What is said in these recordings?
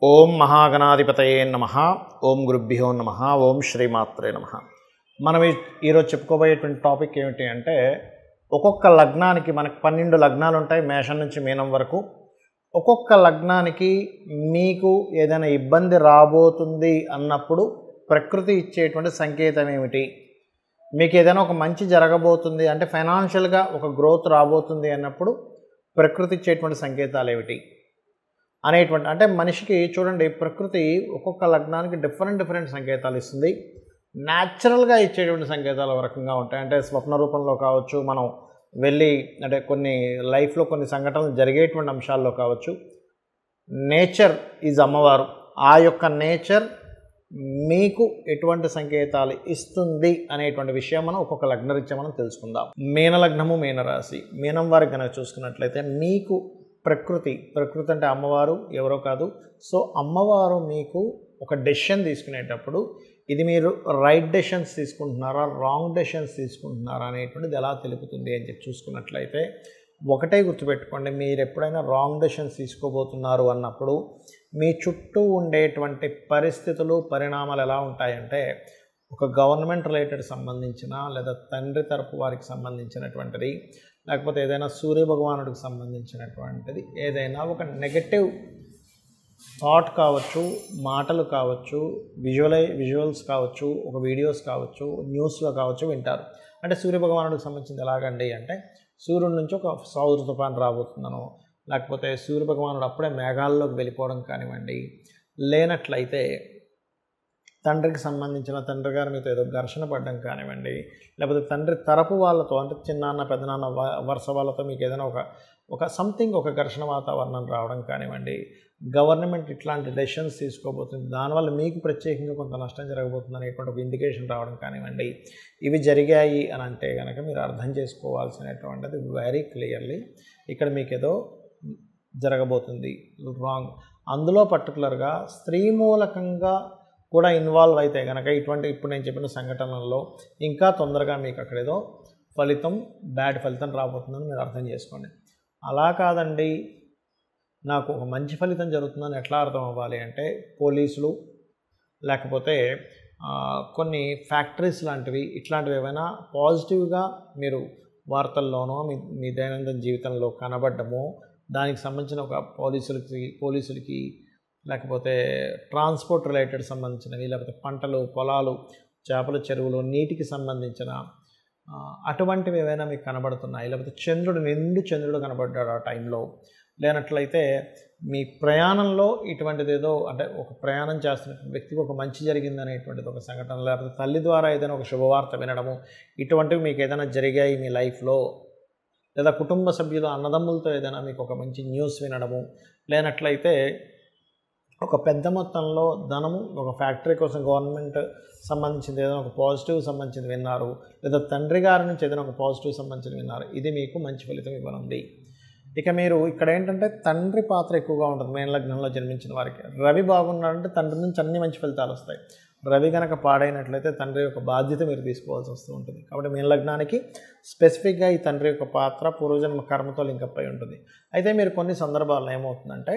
ఓం మహాగణాధిపతయే నమః. ఓం గురుభ్యో నమః. ఓం శ్రీమాత్రే నమః. మనం ఈరోజు చెప్పుకోబోయేటువంటి టాపిక్ ఏమిటి అంటే, ఒక్కొక్క లగ్నానికి మనకు 12 లగ్నాలు ఉంటాయి, మేషం నుంచి మీనం వరకు. ఒక్కొక్క లగ్నానికి మీకు ఏదైనా ఇబ్బంది రాబోతుంది అన్నప్పుడు ప్రకృతి ఇచ్చేటువంటి సంకేతం ఏమిటి, మీకు ఏదైనా ఒక మంచి జరగబోతుంది అంటే ఫైనాన్షియల్గా ఒక గ్రోత్ రాబోతుంది అన్నప్పుడు ప్రకృతి ఇచ్చేటువంటి సంకేతాలు ఏమిటి అనేటువంటి, అంటే మనిషికి చూడండి, ప్రకృతి ఒక్కొక్క లగ్నానికి డిఫరెంట్ సంకేతాలు ఇస్తుంది. న్యాచురల్గా ఇచ్చేటువంటి సంకేతాలు ఒక రకంగా ఉంటాయి. అంటే స్వప్న రూపంలో కావచ్చు, మనం వెళ్ళి అంటే కొన్ని లైఫ్లో కొన్ని సంఘటనలు జరిగేటువంటి అంశాల్లో కావచ్చు. నేచర్ ఈజ్ అమ్మవారు. ఆ యొక్క నేచర్ మీకు ఎటువంటి సంకేతాలు ఇస్తుంది అనేటువంటి విషయం మనం ఒక్కొక్క లగ్నరీత్యా మనం తెలుసుకుందాం. మీనలగ్నము, మీనరాశి. మీనం వారికి కనుక చూసుకున్నట్లయితే మీకు ప్రకృతి అంటే అమ్మవారు ఎవరో కాదు. సో అమ్మవారు మీకు ఒక డెసిషన్ తీసుకునేటప్పుడు ఇది మీరు రైట్ డెసిషన్స్ తీసుకుంటున్నారా, రాంగ్ డెసిషన్స్ తీసుకుంటున్నారా అనేటువంటిది ఎలా తెలుపుతుంది అని చెప్పి చూసుకున్నట్లయితే, ఒకటే గుర్తుపెట్టుకోండి, మీరు ఎప్పుడైనా రాంగ్ డెసిషన్స్ తీసుకోబోతున్నారు అన్నప్పుడు మీ చుట్టూ ఉండేటువంటి పరిస్థితులు, పరిణామాలు ఎలా ఉంటాయంటే, ఒక గవర్నమెంట్ రిలేటెడ్ సంబంధించిన లేదా తండ్రి తరపు వారికి సంబంధించినటువంటిది, లేకపోతే ఏదైనా సూర్యభగవానుడికి సంబంధించినటువంటిది, ఏదైనా ఒక నెగటివ్ థాట్ కావచ్చు, మాటలు కావచ్చు, విజువల్స్ కావచ్చు, ఒక వీడియోస్ కావచ్చు, న్యూస్లో కావచ్చు వింటారు. అంటే సూర్యభగవానుడికి సంబంధించింది ఎలాగండి అంటే, సూర్యుడి నుంచి ఒక సౌర తుఫాను రాబోతుందనో, లేకపోతే సూర్యభగవానుడు అప్పుడే మేఘాల్లోకి వెళ్ళిపోవడం కానివ్వండి, లేనట్లయితే తండ్రికి సంబంధించిన తండ్రి గారి మీతో ఏదో ఘర్షణ పడడం కానివ్వండి, లేకపోతే తండ్రి తరపు వాళ్ళతో అంటే చిన్నాన్న పెద్దనాన్న వరుస వాళ్ళతో మీకు ఏదైనా ఒక సంథింగ్ ఒక ఘర్షణ వాతావరణం రావడం కానివ్వండి, గవర్నమెంట్ ఇట్లాంటి డెసిషన్స్ తీసుకోబోతుంది, దానివల్ల మీకు ప్రత్యేకంగా కొంత నష్టం జరగబోతుంది అనేటువంటి ఒక ఇండికేషన్ రావడం కానివ్వండి, ఇవి జరిగాయి అని అంటే కనుక మీరు అర్థం చేసుకోవాల్సినటువంటిది వెరీ క్లియర్లీ ఇక్కడ మీకు ఏదో జరగబోతుంది రాంగ్. అందులో పర్టికులర్గా స్త్రీ మూలకంగా కూడా ఇన్వాల్వ్ అయితే కనుక ఇటువంటి ఇప్పుడు నేను చెప్పిన సంఘటనల్లో ఇంకా తొందరగా మీకు అక్కడ ఏదో బ్యాడ్ ఫలితం రాబోతుందని మీరు అర్థం చేసుకోండి. అలా కాదండి, నాకు ఒక మంచి ఫలితం జరుగుతుందని ఎట్లా అర్థం అవ్వాలి అంటే, పోలీసులు లేకపోతే కొన్ని ఫ్యాక్టరీస్ లాంటివి ఇట్లాంటివి ఏమైనా పాజిటివ్గా మీరు వార్తల్లోనో మీ దైనందిన జీవితంలో కనబడ్డమో, దానికి సంబంధించిన ఒక పోలీసులకి లేకపోతే ట్రాన్స్పోర్ట్ రిలేటెడ్ సంబంధించినవి, లేకపోతే పంటలు, పొలాలు, చేపల చెరువులు, నీటికి సంబంధించిన అటువంటివి ఏవైనా మీకు కనబడుతున్నాయి, లేకపోతే నిండు చంద్రుడు కనబడ్డాడు ఆ టైంలో, లేనట్లయితే మీ ప్రయాణంలో ఇటువంటిది ఏదో అంటే ఒక ప్రయాణం చేస్తున్న వ్యక్తికి ఒక మంచి జరిగింది అనేటువంటిది ఒక సంఘటన, లేకపోతే తల్లి ద్వారా ఏదైనా ఒక శుభవార్త వినడము, ఇటువంటివి మీకు ఏదైనా జరిగాయి మీ లైఫ్లో, లేదా కుటుంబ సభ్యులు అన్నదమ్ములతో ఏదైనా మీకు ఒక మంచి న్యూస్ వినడము, లేనట్లయితే ఒక పెద్ద మొత్తంలో ధనము ఒక ఫ్యాక్టరీ కోసం గవర్నమెంట్ సంబంధించింది ఏదైనా ఒక పాజిటివ్ సంబంధించింది విన్నారు, లేదా తండ్రి గారి నుంచి ఏదైనా ఒక పాజిటివ్ సంబంధించింది విన్నారు, ఇది మీకు మంచి ఫలితం ఇవ్వనుంది. ఇక మీరు ఇక్కడ ఏంటంటే తండ్రి పాత్ర ఎక్కువగా ఉంటుంది మీన లగ్నంలో జన్మించిన వారికి. రవి బాగున్నాడంటే తండ్రి నుంచి అన్ని మంచి ఫలితాలు వస్తాయి. రవి కనుక పాడైనట్లయితే తండ్రి యొక్క బాధ్యత మీరు తీసుకోవాల్సి వస్తూ ఉంటుంది. కాబట్టి మీన లగ్నానికి స్పెసిఫిక్గా ఈ తండ్రి యొక్క పాత్ర పూర్వజన్మ కర్మతో లింకప్ అయి ఉంటుంది. అయితే మీరు కొన్ని సందర్భాల్లో ఏమవుతుందంటే,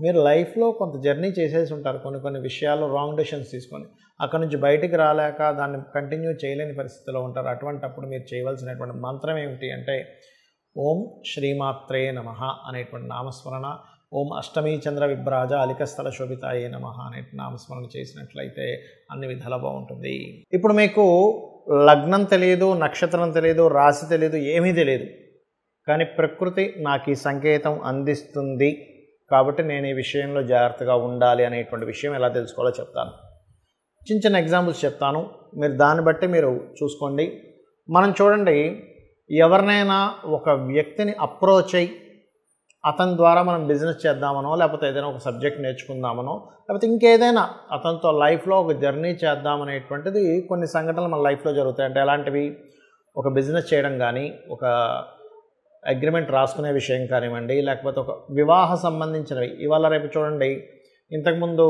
మీరు లైఫ్లో కొంత జర్నీ చేసేసి ఉంటారు, కొన్ని విషయాల్లో రాంగ్ డెసిషన్స్ తీసుకొని అక్కడ నుంచి బయటికి రాలేక దాన్ని కంటిన్యూ చేయలేని పరిస్థితిలో ఉంటారు. అటువంటప్పుడు మీరు చేయవలసినటువంటి మంత్రం ఏమిటి అంటే, ఓం శ్రీమాత్రే నమః అనేటువంటి నామస్మరణ, ఓం అష్టమీ చంద్ర విభ్రాజ అలికస్థల శోభితాయే నమః అనే నామస్మరణ చేసినట్లయితే అన్ని విధాలా బాగుంటుంది. ఇప్పుడు మీకు లగ్నం తెలియదు, నక్షత్రం తెలియదు, రాశి తెలియదు, ఏమీ తెలియదు, కానీ ప్రకృతి నాకు ఈ సంకేతం అందిస్తుంది కాబట్టి నేను ఈ విషయంలో జాగ్రత్తగా ఉండాలి అనేటువంటి విషయం ఎలా తెలుసుకోవాలో చెప్తాను. చిన్న ఎగ్జాంపుల్స్ చెప్తాను, మీరు దాన్ని బట్టి మీరు చూసుకోండి. మనం చూడండి, ఎవరినైనా ఒక వ్యక్తిని అప్రోచ్ అయ్యి అతని ద్వారా మనం బిజినెస్ చేద్దామనో, లేకపోతే ఏదైనా ఒక సబ్జెక్ట్ నేర్చుకుందామనో, లేకపోతే ఇంకేదైనా అతనితో లైఫ్లో ఒక జర్నీ చేద్దామనేటువంటిది కొన్ని సంఘటనలు మన లైఫ్లో జరుగుతాయి. అంటే ఎలాంటివి, ఒక బిజినెస్ చేయడం కానీ, ఒక అగ్రిమెంట్ రాసుకునే విషయం కానివ్వండి, లేకపోతే ఒక వివాహ సంబంధించినవి. ఇవాళ రేపు చూడండి, ఇంతకుముందు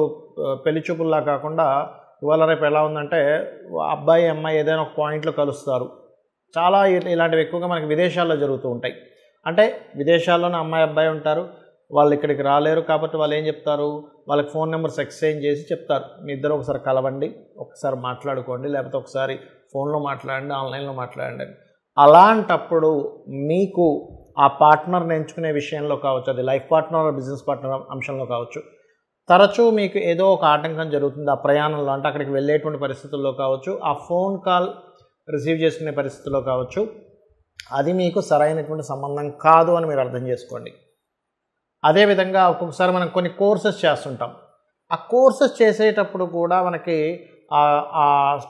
పెళ్లి చూపుల్లా కాకుండా ఇవాళ రేపు ఎలా ఉందంటే, అబ్బాయి అమ్మాయి ఏదైనా ఒక పాయింట్లో కలుస్తారు. చాలా ఇలాంటివి ఎక్కువగా మనకి విదేశాల్లో జరుగుతూ ఉంటాయి. అంటే విదేశాల్లోనే అమ్మాయి అబ్బాయి ఉంటారు, వాళ్ళు ఇక్కడికి రాలేరు కాబట్టి వాళ్ళు ఏం చెప్తారు, వాళ్ళకి ఫోన్ నెంబర్స్ ఎక్స్చేంజ్ చేసి చెప్తారు, మీ ఇద్దరు ఒకసారి కలవండి, ఒకసారి మాట్లాడుకోండి, లేకపోతే ఒకసారి ఫోన్లో మాట్లాడండి, ఆన్లైన్లో మాట్లాడండి. అలాంటప్పుడు మీకు ఆ పార్ట్నర్ని ఎంచుకునే విషయంలో కావచ్చు, అది లైఫ్ పార్ట్నర్ బిజినెస్ పార్ట్నర్ అంశంలో కావచ్చు, తరచూ మీకు ఏదో ఒక ఆటంకం జరుగుతుంది ఆ ప్రయాణంలో. అంటే అక్కడికి వెళ్ళేటువంటి పరిస్థితుల్లో కావచ్చు, ఆ ఫోన్ కాల్ రిసీవ్ చేసుకునే పరిస్థితుల్లో కావచ్చు, అది మీకు సరైనటువంటి సంబంధం కాదు అని మీరు అర్థం చేసుకోండి. అదేవిధంగా ఒక్కొక్కసారి మనం కొన్ని కోర్సెస్ చేస్తుంటాం. ఆ కోర్సెస్ చేసేటప్పుడు కూడా మనకి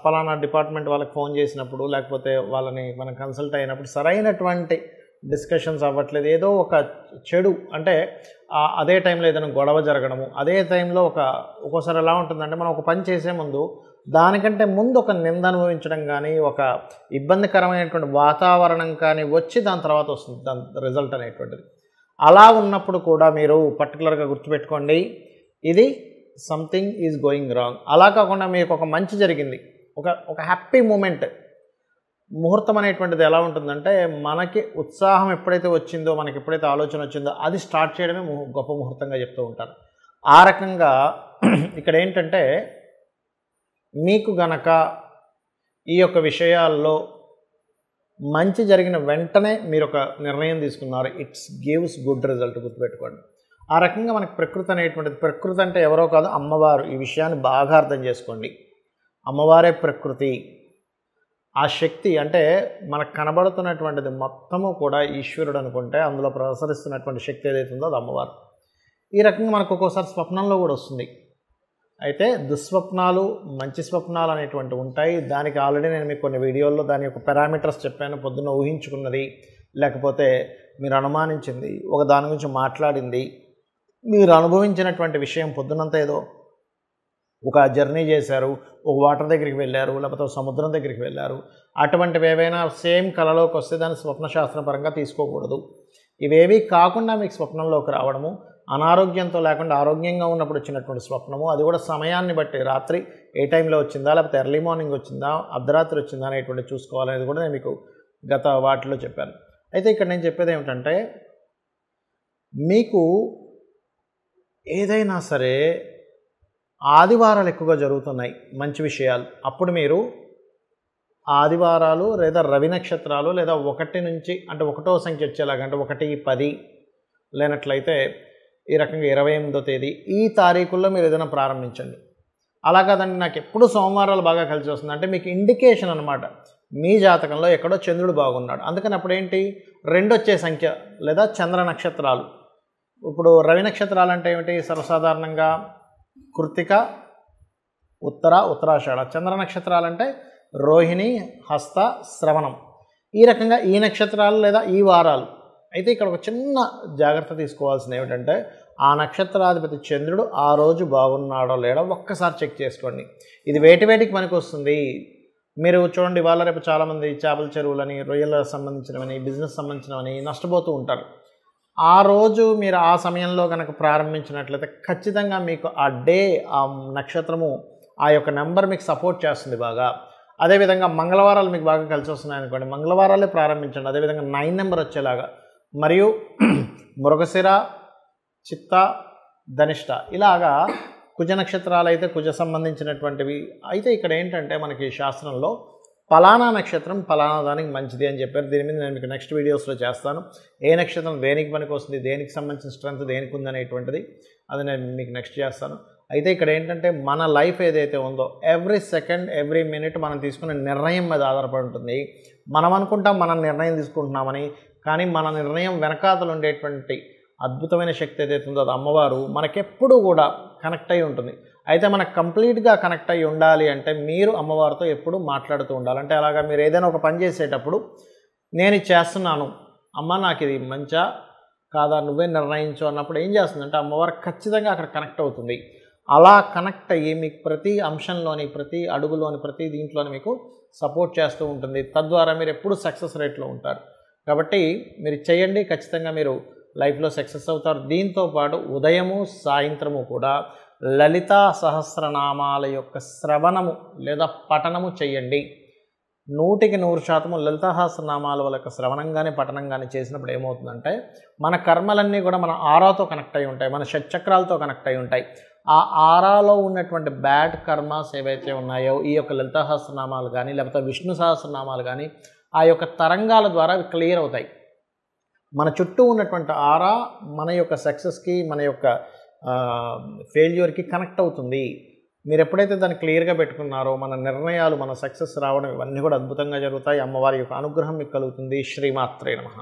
ఫలానా డిపార్ట్మెంట్ వాళ్ళకి ఫోన్ చేసినప్పుడు, లేకపోతే వాళ్ళని మనం కన్సల్ట్ అయినప్పుడు సరైనటువంటి డిస్కషన్స్ అవ్వట్లేదు, ఏదో ఒక చెడు అంటే అదే టైంలో ఏదైనా గొడవ జరగడము, అదే టైంలో ఒక్కోసారి ఎలా ఉంటుందంటే మనం ఒక పని చేసే ముందు దానికంటే ముందు ఒక నింద అనుభవించడం కానీ, ఒక ఇబ్బందికరమైనటువంటి వాతావరణం కానీ వచ్చి దాని తర్వాత వస్తుంది దాని రిజల్ట్ అనేటువంటిది. అలా ఉన్నప్పుడు కూడా మీరు పర్టికులర్గా గుర్తుపెట్టుకోండి, ఇది సంథింగ్ ఈజ్ గోయింగ్ రాంగ్. అలా కాకుండా మీకు ఒక మంచి జరిగింది, ఒక హ్యాపీ మూమెంట్, ముహూర్తం అనేటువంటిది ఎలా ఉంటుందంటే మనకి ఉత్సాహం ఎప్పుడైతే వచ్చిందో, మనకి ఎప్పుడైతే ఆలోచన వచ్చిందో అది స్టార్ట్ చేయడమే గొప్ప ముహూర్తంగా చెప్తూ ఉంటారు. ఆ రకంగా ఇక్కడ ఏంటంటే మీకు గనక ఈ యొక్క విషయాల్లో మంచి జరిగిన వెంటనే మీరు ఒక నిర్ణయం తీసుకున్నారు, ఇట్స్ గివ్స్ గుడ్ రిజల్ట్, గుర్తుపెట్టుకోండి. ఆ రకంగా మనకి ప్రకృతి అనేటువంటిది, ప్రకృతి అంటే ఎవరో కాదు అమ్మవారు. ఈ విషయాన్ని బాగా అర్థం చేసుకోండి, అమ్మవారే ప్రకృతి. ఆ శక్తి అంటే మనకు కనబడుతున్నటువంటిది మొత్తము కూడా ఈశ్వరుడు అనుకుంటే అందులో ప్రసరిస్తున్నటువంటి శక్తి ఏదైతే ఉందో అది అమ్మవారు. ఈ రకంగా మనకు ఒక్కోసారి స్వప్నంలో కూడా వస్తుంది. అయితే దుస్వప్నాలు, మంచి స్వప్నాలు అనేటువంటివి ఉంటాయి. దానికి ఆల్రెడీ నేను మీకు కొన్ని వీడియోల్లో దాని యొక్క పారామీటర్స్ చెప్పాను. పొద్దున్న ఊహించుకున్నది, లేకపోతే మీరు అనుమానించింది, ఒక దాని గురించి మాట్లాడింది, మీరు అనుభవించినటువంటి విషయం, పొద్దునంతా ఏదో ఒక జర్నీ చేశారు, ఒక వాటర్ దగ్గరికి వెళ్ళారు, లేకపోతే ఒక సముద్రం దగ్గరికి వెళ్ళారు, అటువంటివి ఏవైనా సేమ్ కళలోకి వస్తే దాన్ని స్వప్నశాస్త్రపరంగా తీసుకోకూడదు. ఇవేవి కాకుండా మీకు స్వప్నంలోకి రావడము, అనారోగ్యంతో లేకుండా ఆరోగ్యంగా ఉన్నప్పుడు వచ్చినటువంటి స్వప్నము, అది కూడా సమయాన్ని బట్టి రాత్రి ఏ టైంలో వచ్చిందా, లేకపోతే ఎర్లీ మార్నింగ్ వచ్చిందా, అర్ధరాత్రి వచ్చిందా అనేటువంటి చూసుకోవాలనేది కూడా నేను మీకు గత వాటిలో చెప్పాను. అయితే ఇక్కడ నేను చెప్పేది ఏమిటంటే మీకు ఏదైనా సరే ఆదివారాలు ఎక్కువగా జరుగుతున్నాయి మంచి విషయాలు, అప్పుడు మీరు ఆదివారాలు లేదా రవి నక్షత్రాలు లేదా 1 నుంచి అంటే 1వ సంఖ్య వచ్చేలాగా, అంటే 1, 10 లేనట్లయితే ఈ రకంగా 28వ తేదీ ఈ తారీఖుల్లో మీరు ఏదైనా ప్రారంభించండి. అలా కాదండి నాకు ఎప్పుడు సోమవారాలు బాగా కలిసి వస్తుంది అంటే మీకు ఇండికేషన్ అనమాట, మీ జాతకంలో ఎక్కడో చంద్రుడు బాగున్నాడు. అందుకని అప్పుడు ఏంటి 2 వచ్చే సంఖ్య లేదా చంద్ర నక్షత్రాలు. ఇప్పుడు రవి నక్షత్రాలు అంటే ఏమిటి, సర్వసాధారణంగా కృత్తిక, ఉత్తరాషాఢ. చంద్ర నక్షత్రాలు అంటే రోహిణి, హస్త, శ్రవణం. ఈ రకంగా ఈ నక్షత్రాలు లేదా ఈ వారాలు. అయితే ఇక్కడ ఒక చిన్న జాగ్రత్త తీసుకోవాల్సింది ఏమిటంటే ఆ నక్షత్రాధిపతి చంద్రుడు ఆ రోజు బాగున్నాడో లేడో ఒక్కసారి చెక్ చేసుకోండి. ఇది వేటికి మనకు వస్తుంది. మీరు చూడండి, వాళ్ళ రేపు చాలామంది చేపల చెరువులని, రొయ్యలకు సంబంధించినవని, బిజినెస్ సంబంధించినవని నష్టపోతూ ఉంటారు. ఆ రోజు మీరు ఆ సమయంలో కనుక ప్రారంభించినట్లయితే ఖచ్చితంగా మీకు ఆ డే, ఆ నక్షత్రము, ఆ యొక్క నెంబర్ మీకు సపోర్ట్ చేస్తుంది బాగా. అదేవిధంగా మంగళవారాలు మీకు బాగా కలిసి వస్తున్నాయి అనుకోండి, మంగళవారాలే ప్రారంభించండి. అదేవిధంగా 9 నెంబర్ వచ్చేలాగా, మరియు మృగశిర, చిత్త, ధనిష్ట ఇలాగా కుజ నక్షత్రాలు అయితే కుజ సంబంధించినటువంటివి. అయితే ఇక్కడ ఏంటంటే మనకి శాస్త్రంలో ఫలానా నక్షత్రం ఫలానా దానికి మంచిది అని చెప్పారు. దీని మీద నేను మీకు నెక్స్ట్ వీడియోస్లో చేస్తాను. ఏ నక్షత్రం దేనికి పనికి వస్తుంది, దేనికి సంబంధించిన స్ట్రెంత్ దేనికి ఉందనేటువంటిది అది నేను మీకు నెక్స్ట్ చేస్తాను. అయితే ఇక్కడ ఏంటంటే మన లైఫ్ ఏదైతే ఉందో ఎవ్రీ సెకండ్ ఎవ్రీ మినిట్ మనం తీసుకునే నిర్ణయం మీద ఆధారపడి ఉంటుంది. మనం అనుకుంటాం మనం నిర్ణయం తీసుకుంటున్నామని, కానీ మన నిర్ణయం వెనకాతలు ఉండేటువంటి అద్భుతమైన శక్తి ఏదైతే ఉందో అది అమ్మవారు మనకెప్పుడు కూడా కనెక్ట్ అయి ఉంటుంది. అయితే మనకు కంప్లీట్గా కనెక్ట్ అయ్యి ఉండాలి అంటే మీరు అమ్మవారితో ఎప్పుడు మాట్లాడుతూ ఉండాలి. అంటే అలాగా మీరు ఏదైనా ఒక పని చేసేటప్పుడు నేను ఇది చేస్తున్నాను అమ్మ, నాకు ఇది మంచా కాదా నువ్వే నిర్ణయించు అన్నప్పుడు ఏం చేస్తుందంటే అమ్మవారు ఖచ్చితంగా అక్కడ కనెక్ట్ అవుతుంది. అలా కనెక్ట్ అయ్యి మీకు ప్రతి అంశంలోని, ప్రతి అడుగులోని, ప్రతి దీంట్లోని మీకు సపోర్ట్ చేస్తూ ఉంటుంది. తద్వారా మీరు ఎప్పుడు సక్సెస్ రేట్లో ఉంటారు. కాబట్టి మీరు చేయండి, ఖచ్చితంగా మీరు లైఫ్లో సక్సెస్ అవుతారు. దీంతో పాటు ఉదయము సాయంత్రము కూడా లలితా సహస్రనామాల యొక్క శ్రవణము లేదా పఠనము చేయండి. 100% లలితా సహస్రనామాల యొక్క శ్రవణం కానీ పఠనం కానీ చేసినప్పుడు ఏమవుతుందంటే మన కర్మలన్నీ కూడా మన ఆరాతో కనెక్ట్ అయి ఉంటాయి, మన షట్చక్రాలతో కనెక్ట్ అయి ఉంటాయి. ఆ ఆరాలో ఉన్నటువంటి బ్యాడ్ కర్మాస్ ఏవైతే ఉన్నాయో ఈ యొక్క లలితా సహస్రనామాలు కానీ లేకపోతే విష్ణు సహస్రనామాలు కానీ ఆ యొక్క తరంగాల ద్వారా అవి క్లియర్ అవుతాయి. మన చుట్టూ ఉన్నటువంటి ఆరా మన యొక్క సక్సెస్కి మన యొక్క ఫెయిల్యూర్కి కనెక్ట్ అవుతుంది. మీరు ఎప్పుడైతే దాన్ని క్లియర్గా పెట్టుకున్నారో మన నిర్ణయాలు, మన సక్సెస్ రావడం ఇవన్నీ కూడా అద్భుతంగా జరుగుతాయి. అమ్మవారి యొక్క అనుగ్రహం మీకు కలుగుతుంది. శ్రీమాత్రే నమః.